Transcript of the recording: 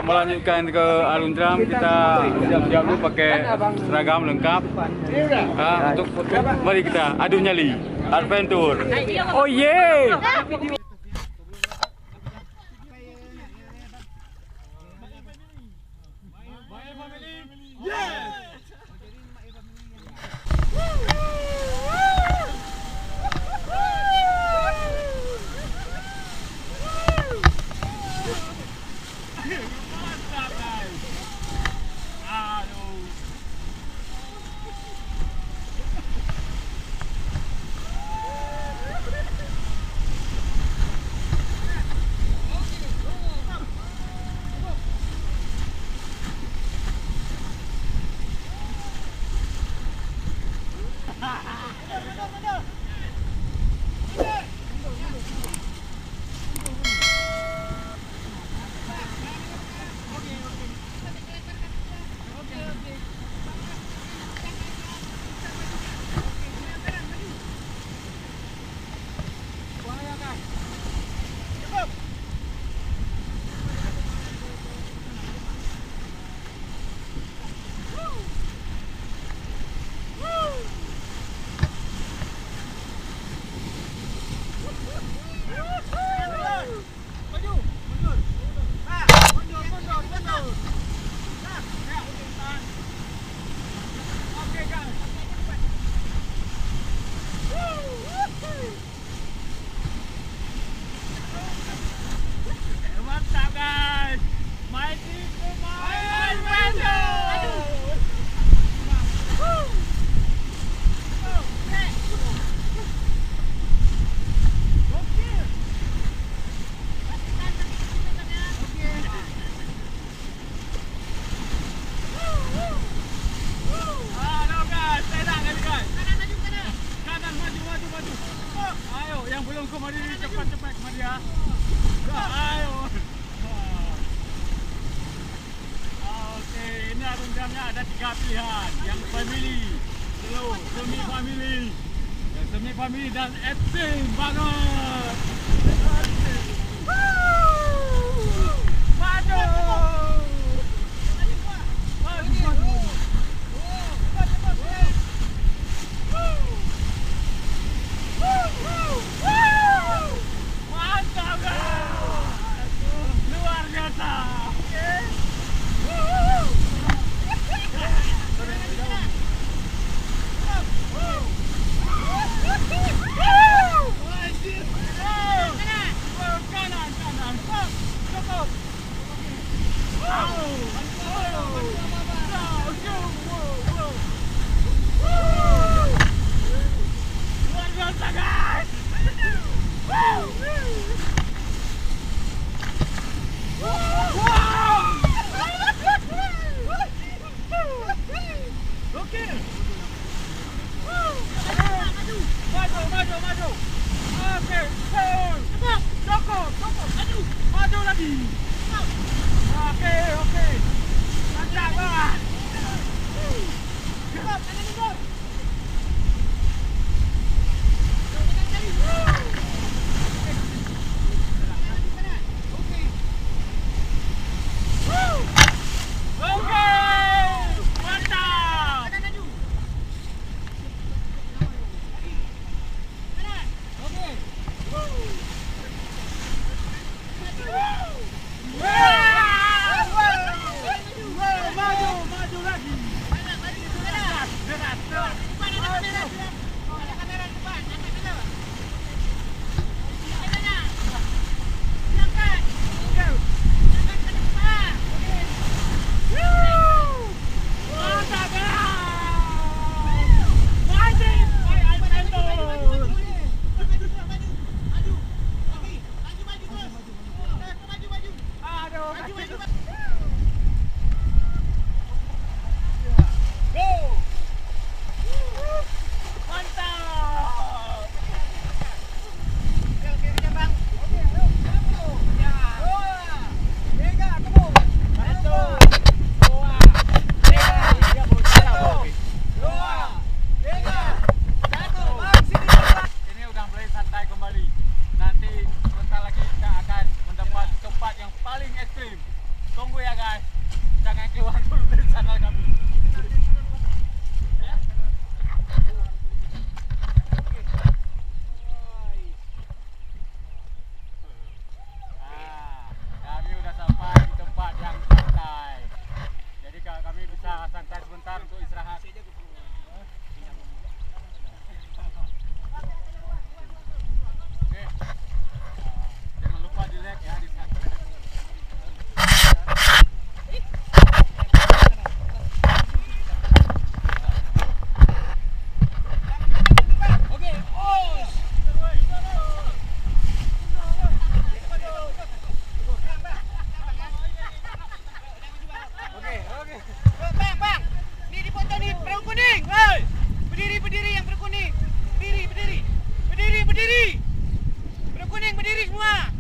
melanjutkan ke Alun Tram, kita siap-siap dulu pakai seragam lengkap. Untuk mari kita adu nyali adventure. Oh yeah. Ada 3 pilihan, yang family, semi family, yang semi family dan extreme banget. keluar dulu dari sana kami. Kami udah sampai di tempat yang santai. Jadi kami bisa santai sebentar untuk istirahat. Oke. Jangan lupa di like ya di subscribe. Bang, ni di foto ni perahu kuning. Hei, berdiri yang perahu kuning. Berdiri. Perahu kuning berdiri semua.